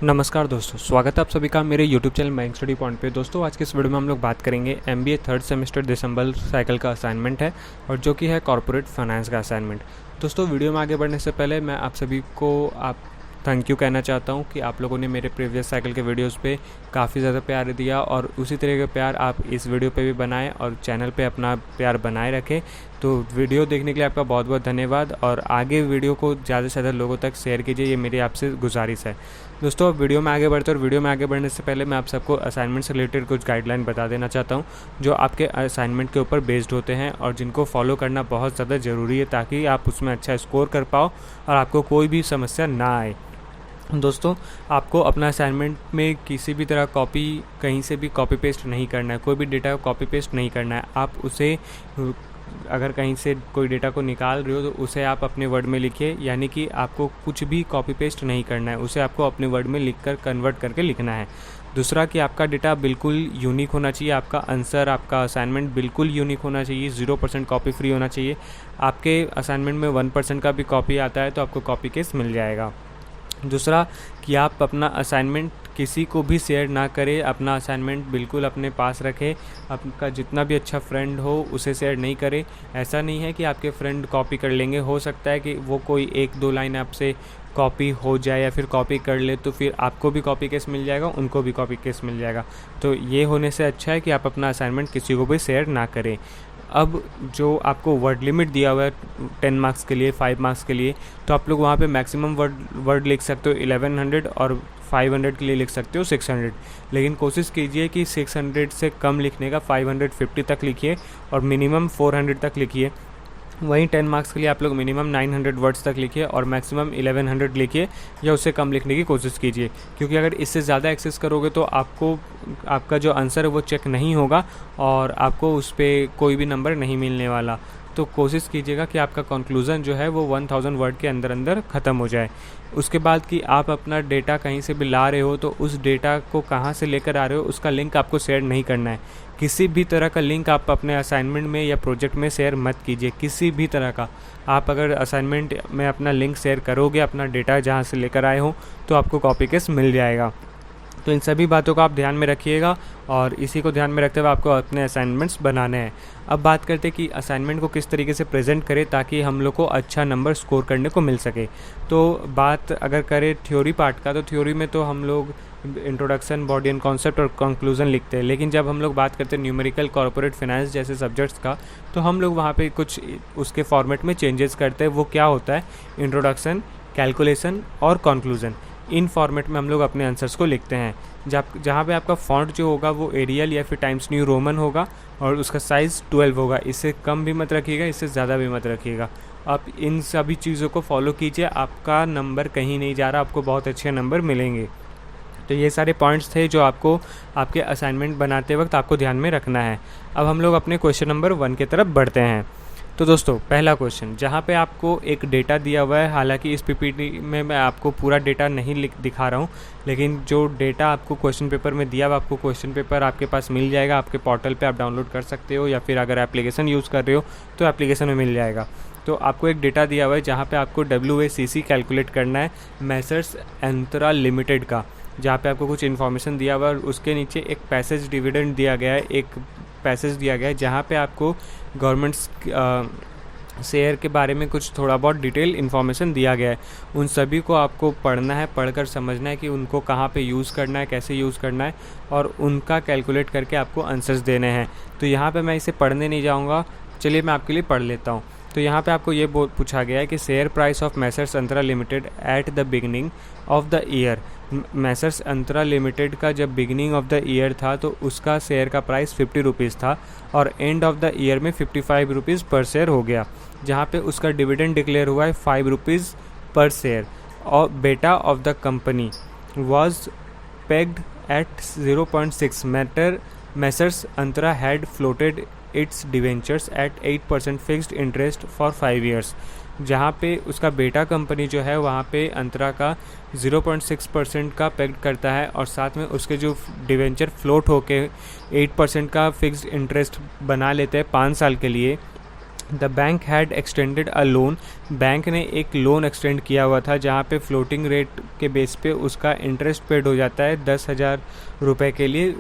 नमस्कार दोस्तों, स्वागत है आप सभी का मेरे YouTube channel bank study point पे। दोस्तों आज के इस वीडियो में हम लोग बात करेंगे MBA थर्ड सेमेस्टर दिसंबर साइकिल का असाइनमेंट है और जो कि है कॉर्पोरेट फाइनेंस का असाइनमेंट। दोस्तों वीडियो में आगे बढ़ने से पहले मैं आप सभी को थैंक यू कहना चाहता हूं कि आप लोगों ने मेरे प्रीवियस साइकिल के वीडियोस पे काफ़ी ज़्यादा प्यार दिया और उसी तरह का प्यार आप इस वीडियो पे भी बनाएं और चैनल पे अपना प्यार बनाए रखें। तो वीडियो देखने के लिए आपका बहुत बहुत धन्यवाद और आगे वीडियो को ज़्यादा से ज़्यादा लोगों तक शेयर कीजिए, ये मेरी आपसे गुजारिश है। दोस्तों अब वीडियो में आगे बढ़ते हैं और वीडियो में आगे बढ़ने से पहले मैं आप सबको असाइनमेंट से रिलेटेड कुछ गाइडलाइन बता देना चाहता हूँ जो आपके असाइनमेंट के ऊपर बेस्ड होते हैं और जिनको फॉलो करना बहुत ज़्यादा ज़रूरी है ताकि आप उसमें अच्छा स्कोर कर पाओ और आपको कोई भी समस्या ना आए। दोस्तों आपको अपना असाइनमेंट में किसी भी तरह कॉपी कहीं से भी कॉपी पेस्ट नहीं करना है, कोई भी डेटा कॉपी पेस्ट नहीं करना है। आप उसे अगर कहीं से कोई डेटा को निकाल रहे हो तो उसे आप अपने वर्ड में लिखिए, यानी कि आपको कुछ भी कॉपी पेस्ट नहीं करना है, उसे आपको अपने वर्ड में लिखकर कन्वर्ट करके लिखना है। दूसरा कि आपका डेटा बिल्कुल यूनिक होना चाहिए, आपका आंसर आपका असाइनमेंट बिल्कुल यूनिक होना चाहिए, 0% कॉपी फ्री होना चाहिए। आपके असाइनमेंट में 1% का भी कॉपी आता है तो आपको कॉपी केस मिल जाएगा। दूसरा कि आप अपना असाइनमेंट किसी को भी शेयर ना करें, अपना असाइनमेंट बिल्कुल अपने पास रखें। आपका जितना भी अच्छा फ्रेंड हो उसे शेयर नहीं करें। ऐसा नहीं है कि आपके फ्रेंड कॉपी कर लेंगे, हो सकता है कि वो कोई 1-2 लाइन आपसे कॉपी हो जाए या फिर कॉपी कर ले तो फिर आपको भी कॉपी केस मिल जाएगा, उनको भी कॉपी केस मिल जाएगा। तो ये होने से अच्छा है कि आप अपना असाइनमेंट किसी को भी शेयर ना करें। अब जो आपको वर्ड लिमिट दिया हुआ है 10 मार्क्स के लिए, 5 मार्क्स के लिए, तो आप लोग वहाँ पे मैक्सिमम वर्ड लिख सकते हो 1100 और 500 के लिए लिख सकते हो 600। लेकिन कोशिश कीजिए कि 600 से कम लिखने का 550 तक लिखिए और मिनिमम 400 तक लिखिए। वहीं 10 मार्क्स के लिए आप लोग मिनिमम 900 वर्ड्स तक लिखिए और मैक्सिमम 1100 लिखिए या उससे कम लिखने की कोशिश कीजिए, क्योंकि अगर इससे ज़्यादा एक्सेस करोगे तो आपका जो आंसर है वो चेक नहीं होगा और आपको उस पर कोई भी नंबर नहीं मिलने वाला। तो कोशिश कीजिएगा कि आपका कंक्लूज़न जो है वो 1000 वर्ड के अंदर अंदर ख़त्म हो जाए। उसके बाद कि आप अपना डेटा कहीं से भी ला रहे हो तो उस डेटा को कहाँ से लेकर आ रहे हो उसका लिंक आपको शेयर नहीं करना है। किसी भी तरह का लिंक आप अपने असाइनमेंट में या प्रोजेक्ट में शेयर मत कीजिए, किसी भी तरह का। आप अगर असाइनमेंट में अपना लिंक शेयर करोगे, अपना डेटा जहाँ से लेकर आए हो, तो आपको कॉपी केस मिल जाएगा। तो इन सभी बातों को आप ध्यान में रखिएगा और इसी को ध्यान में रखते हुए आपको अपने असाइनमेंट्स बनाने हैं। अब बात करते हैं कि असाइनमेंट को किस तरीके से प्रेजेंट करें ताकि हम लोग को अच्छा नंबर स्कोर करने को मिल सके। तो बात अगर करें थ्योरी पार्ट का, तो थ्योरी में तो हम लोग इंट्रोडक्शन, बॉडी एंड कॉन्सेप्ट और कंक्लूजन लिखते हैं। लेकिन जब हम लोग बात करते हैं न्यूमेरिकल, कॉर्पोरेट फाइनेंस जैसे सब्जेक्ट्स का, तो हम लोग वहाँ पे कुछ उसके फॉर्मेट में चेंजेस करते हैं। वो क्या होता है, इंट्रोडक्शन, कैलकुलेशन और कंक्लूजन, इन फॉर्मेट में हम लोग अपने आंसर्स को लिखते हैं। जहाँ पे आपका फॉन्ट जो होगा वो एरियल या फिर टाइम्स न्यू रोमन होगा और उसका साइज़ 12 होगा। इससे कम भी मत रखिएगा, इससे ज़्यादा भी मत रखिएगा। आप इन सभी चीज़ों को फॉलो कीजिए, आपका नंबर कहीं नहीं जा रहा, आपको बहुत अच्छे नंबर मिलेंगे। तो ये सारे पॉइंट्स थे जो आपको आपके असाइनमेंट बनाते वक्त आपको ध्यान में रखना है। अब हम लोग अपने क्वेश्चन नंबर 1 की तरफ बढ़ते हैं। तो दोस्तों पहला क्वेश्चन, जहाँ पे आपको एक डेटा दिया हुआ है, हालांकि इस पीपीटी में मैं आपको पूरा डेटा नहीं दिखा रहा हूँ, लेकिन जो डेटा आपको क्वेश्चन पेपर में दिया हुआ, आपको क्वेश्चन पेपर आपके पास मिल जाएगा, आपके पोर्टल पे आप डाउनलोड कर सकते हो या फिर अगर एप्लीकेशन यूज़ कर रहे हो तो एप्लीकेशन में मिल जाएगा। तो आपको एक डेटा दिया हुआ है जहाँ पे आपको WACC कैलकुलेट करना है मेसर्स अंतरा लिमिटेड का, जहाँ पे आपको कुछ इन्फॉर्मेशन दिया हुआ है। उसके नीचे एक पैसेज डिविडेंड दिया गया है, एक पैसेज दिया गया है जहाँ पे आपको गवर्नमेंट्स शेयर के बारे में कुछ थोड़ा बहुत डिटेल इन्फॉर्मेशन दिया गया है। उन सभी को आपको पढ़ना है, पढ़कर समझना है कि उनको कहाँ पे यूज़ करना है, कैसे यूज़ करना है और उनका कैलकुलेट करके आपको आंसर्स देने हैं। तो यहाँ पे मैं इसे पढ़ने नहीं जाऊँगा, चलिए मैं आपके लिए पढ़ लेता हूँ। तो यहाँ पे आपको ये पूछा गया है कि share price of messrs Antara limited at the beginning of the year. Messrs Antara limited का जब बिगनिंग ऑफ द ईयर था तो उसका शेयर का प्राइस 50 रुपीज़ था और एंड ऑफ द ईयर में 55 रुपीज़ पर शेयर हो गया, जहाँ पे उसका डिविडेंड डिक्लेयर हुआ है 5 रुपीज़ पर शेयर। और beta of the company was pegged at 0.6 messrs Antara had floated its debentures at 8% fixed interest for 5 years। जहाँ पे उसका बेटा कंपनी जो है वहाँ पे अंतरा का 0.6% का पेग्ड करता है और साथ में उसके जो डिवेंचर फ्लोट होके 8% का फिक्स्ड इंटरेस्ट बना लेते हैं 5 साल के लिए, the bank had extended a loan, bank ने एक लोन एक्सटेंड किया हुआ था जहाँ पे फ्लोटिंग रेट के बेस पे उसका इंटरेस्ट पेड हो जाता है 10,000 रुपये के लिए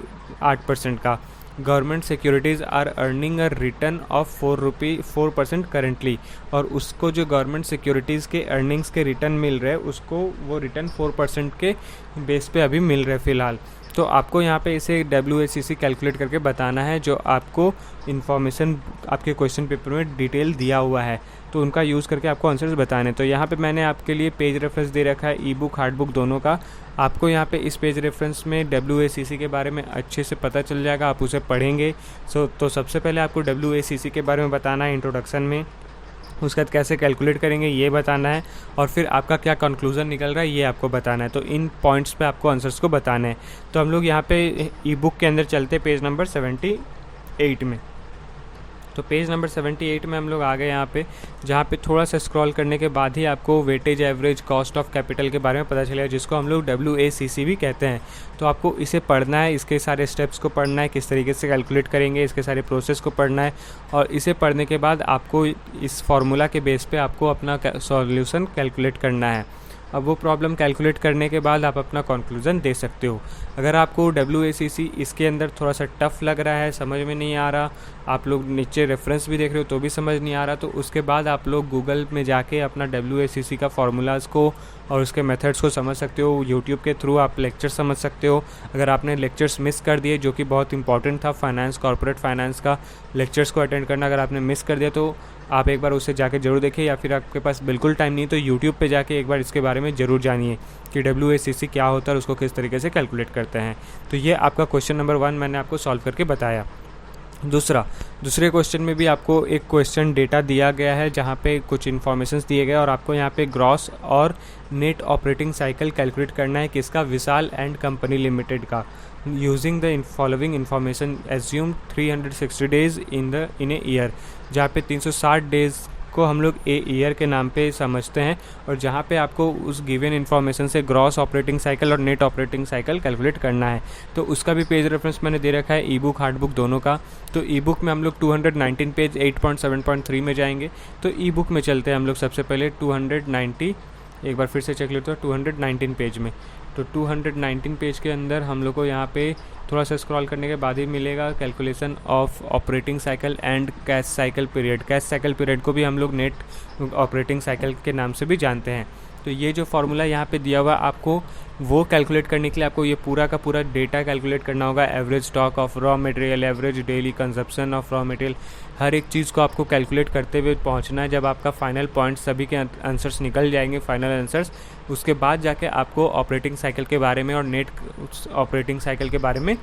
8% का। Government securities are earning a return of 4% currently, और उसको जो गवर्नमेंट सिक्योरिटीज़ के अर्निंग्स के रिटर्न मिल रहे हैं उसको वो रिटर्न 4% के बेस पे अभी मिल रहे फ़िलहाल। तो आपको यहाँ पे इसे WACC कैलकुलेट करके बताना है, जो आपको इन्फॉर्मेशन आपके क्वेश्चन पेपर में डिटेल दिया हुआ है, तो उनका यूज़ करके आपको आंसर्स बताने। तो यहाँ पे मैंने आपके लिए पेज रेफरेंस दे रखा है, ई बुक हार्ड बुक दोनों का। आपको यहाँ पे इस पेज रेफरेंस में WACC के बारे में अच्छे से पता चल जाएगा, आप उसे पढ़ेंगे। तो सबसे पहले आपको WACC के बारे में बताना है इंट्रोडक्शन में, उसके बाद कैसे कैलकुलेट करेंगे ये बताना है, और फिर आपका क्या कंक्लूजन निकल रहा है ये आपको बताना है। तो इन पॉइंट्स पे आपको आंसर्स को बताना है। तो हम लोग यहाँ पे ई बुक के अंदर चलते पेज नंबर 78 में। तो पेज नंबर 78 में हम लोग आ गए यहाँ पे, जहाँ पे थोड़ा सा स्क्रॉल करने के बाद ही आपको weightage average cost of capital के बारे में पता चलेगा, जिसको हम लोग WACC भी कहते हैं। तो आपको इसे पढ़ना है, इसके सारे स्टेप्स को पढ़ना है, किस तरीके से कैलकुलेट करेंगे इसके सारे प्रोसेस को पढ़ना है, और इसे पढ़ने के बाद आपको इस फार्मूला के बेस पे आपको अपना सॉल्यूशन कैलकुलेट करना है। अब वो प्रॉब्लम कैलकुलेट करने के बाद आप अपना कंक्लूजन दे सकते हो। अगर आपको WACC इसके अंदर थोड़ा सा टफ लग रहा है, समझ में नहीं आ रहा, आप लोग नीचे रेफरेंस भी देख रहे हो तो भी समझ नहीं आ रहा, तो उसके बाद आप लोग गूगल में जाके अपना WACC का फार्मूलाज़ को और उसके मेथड्स को समझ सकते हो। यूट्यूब के थ्रू आप लेक्चर समझ सकते हो। अगर आपने लेक्चर्स मिस कर दिए, जो कि बहुत इंपॉर्टेंट था फाइनेंस, कॉर्पोरेट फाइनेंस का लेक्चर्स को अटेंड करना, अगर आपने मिस कर दिया तो आप एक बार उसे जाके ज़रूर देखिए, या फिर आपके पास बिल्कुल टाइम नहीं तो यूट्यूब पे जाके एक बार इसके बारे में ज़रूर जानिए कि WACC क्या होता है और उसको किस तरीके से कैलकुलेट करते हैं। तो ये आपका क्वेश्चन नंबर 1 मैंने आपको सॉल्व करके बताया। दूसरे क्वेश्चन में भी आपको एक क्वेश्चन डेटा दिया गया है, जहाँ पे कुछ इन्फॉर्मेशंस दिए गए और आपको यहाँ पे ग्रॉस और नेट ऑपरेटिंग साइकिल कैलकुलेट करना है, किसका, विशाल एंड कंपनी लिमिटेड का। Using the following information assume 360 days in a year, जहाँ पे 360 डेज़ को हम लोग ए ईयर के नाम पे समझते हैं, और जहाँ पे आपको उस गिवन इन्फॉर्मेशन से ग्रॉस ऑपरेटिंग साइकिल और नेट ऑपरेटिंग साइकिल कैलकुलेट करना है। तो उसका भी पेज रेफरेंस मैंने दे रखा है, ई बुक हार्ड बुक दोनों का। तो ई बुक में हम लोग 219 पेज 8.7.3 में जाएंगे। तो ई बुक में चलते हैं हम लोग सबसे पहले 290, एक बार फिर से चेक लेते हैं, 219 पेज में। तो 219 पेज के अंदर हम लोग को यहाँ पे थोड़ा सा स्क्रॉल करने के बाद ही मिलेगा calculation of operating cycle and cash cycle period. Cash cycle period को भी हम लोग नेट ऑपरेटिंग साइकिल के नाम से भी जानते हैं। तो ये जो फार्मूला यहाँ पे दिया हुआ, आपको वो कैलकुलेट करने के लिए आपको ये पूरा का पूरा डेटा कैलकुलेट करना होगा। Average stock of raw material, average daily consumption of raw material, हर एक चीज़ को आपको कैलकुलेट करते हुए पहुँचना है। जब आपका फाइनल पॉइंट सभी के आंसर्स निकल जाएंगे, फाइनल आंसर्स, उसके बाद जाके आपको ऑपरेटिंग साइकिल के बारे में और नेट ऑपरेटिंग साइकिल के बारे में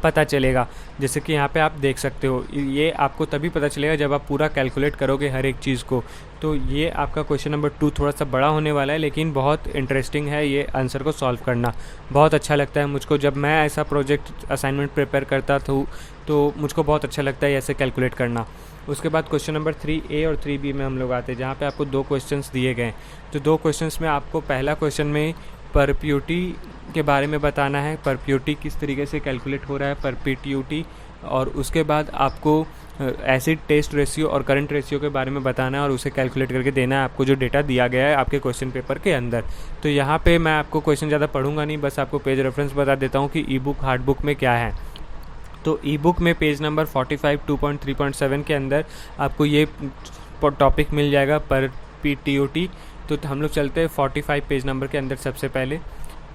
पता चलेगा। जैसे कि यहाँ पे आप देख सकते हो, ये आपको तभी पता चलेगा जब आप पूरा कैलकुलेट करोगे हर एक चीज़ को। तो ये आपका क्वेश्चन नंबर 2 थोड़ा सा बड़ा होने वाला है, लेकिन बहुत इंटरेस्टिंग है ये आंसर को सॉल्व करना। बहुत अच्छा लगता है मुझको, जब मैं ऐसा प्रोजेक्ट असाइनमेंट प्रिपेयर करता था तो मुझको बहुत अच्छा लगता है ऐसे कैलकुलेट करना। उसके बाद क्वेश्चन नंबर 3A और 3B में हम लोग आते हैं, जहाँ पे आपको 2 क्वेश्चंस दिए गए हैं। तो 2 क्वेश्चंस में आपको पहला क्वेश्चन में परप्यूटी के बारे में बताना है, परप्यूटी किस तरीके से कैलकुलेट हो रहा है, परप्यूटी, और उसके बाद आपको एसिड टेस्ट रेशियो और करंट रेशियो के बारे में बताना है और उसे कैलकुलेट करके देना है आपको जो डेटा दिया गया है आपके क्वेश्चन पेपर के अंदर। तो यहाँ पे मैं आपको क्वेश्चन ज़्यादा पढ़ूंगा नहीं, बस आपको पेज रेफरेंस बता देता हूँ कि ई बुक हार्ड बुक में क्या है। तो ई बुक में पेज नंबर 45 2.3.7 के अंदर आपको ये टॉपिक मिल जाएगा, परप्यूटी। तो हम लोग चलते हैं 45 पेज नंबर के अंदर सबसे पहले।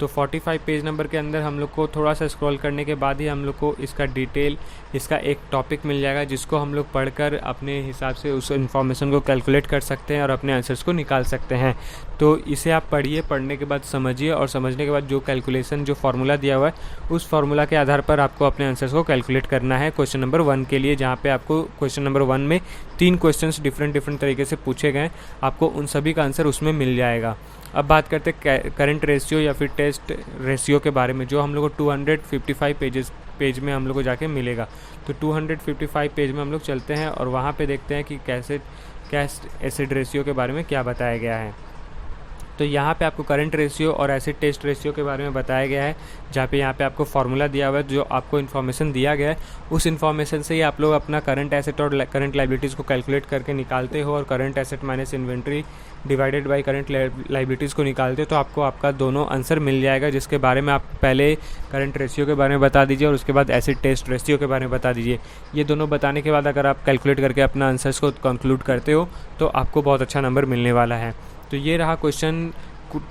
तो 45 पेज नंबर के अंदर हम लोग को थोड़ा सा स्क्रॉल करने के बाद ही हम लोग को इसका डिटेल, इसका एक टॉपिक मिल जाएगा, जिसको हम लोग पढ़कर अपने हिसाब से उस इन्फॉर्मेशन को कैलकुलेट कर सकते हैं और अपने आंसर्स को निकाल सकते हैं। तो इसे आप पढ़िए, पढ़ने के बाद समझिए, और समझने के बाद जो कैलकुलेशन, जो फार्मूला दिया हुआ है उस फार्मूला के आधार पर आपको अपने आंसर्स को कैलकुलेट करना है क्वेश्चन नंबर 1 के लिए, जहाँ पे आपको क्वेश्चन नंबर 1 में 3 क्वेश्चंस डिफरेंट तरीके से पूछे गए, आपको उन सभी का आंसर उसमें मिल जाएगा। अब बात करते हैं करंट रेशियो या फिर टेस्ट रेशियो के बारे में, जो हम लोग को 255 पेज में हम लोग को जाके मिलेगा। तो 255 पेज में हम लोग चलते हैं और वहाँ पे देखते हैं कि कैश एसिड रेशियो के बारे में क्या बताया गया है। तो यहाँ पे आपको करंट रेशियो और एसिड टेस्ट रेशियो के बारे में बताया गया है, जहाँ पे यहाँ पे आपको फार्मूला दिया हुआ है, जो आपको इन्फॉर्मेशन दिया गया है उस इन्फॉर्मेशन से ही आप लोग अपना करंट एसेट और करंट लाइबिलिटीज़ को कैलकुलेट करके निकालते हो, और current asset minus inventory divided by current liabilities को निकालते हो, तो आपको आपका दोनों आंसर मिल जाएगा, जिसके बारे में आप पहले करंट रेशियो के बारे में बता दीजिए और उसके बाद एसिड टेस्ट रेशियो के बारे में बता दीजिए। ये दोनों बताने के बाद अगर आप कैलकुलेट करके अपना आंसर्स को कंक्लूड करते हो तो आपको बहुत अच्छा नंबर मिलने वाला है। तो ये रहा क्वेश्चन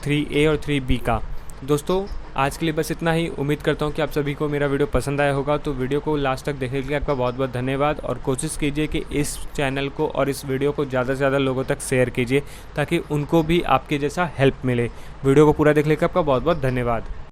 3A और 3B का। दोस्तों आज के लिए बस इतना ही। उम्मीद करता हूँ कि आप सभी को मेरा वीडियो पसंद आया होगा। तो वीडियो को लास्ट तक देखने के लिए आपका बहुत बहुत धन्यवाद, और कोशिश कीजिए कि इस चैनल को और इस वीडियो को ज़्यादा से ज़्यादा लोगों तक शेयर कीजिए, ताकि उनको भी आपके जैसा हेल्प मिले। वीडियो को पूरा देखने के लिए आपका बहुत बहुत धन्यवाद।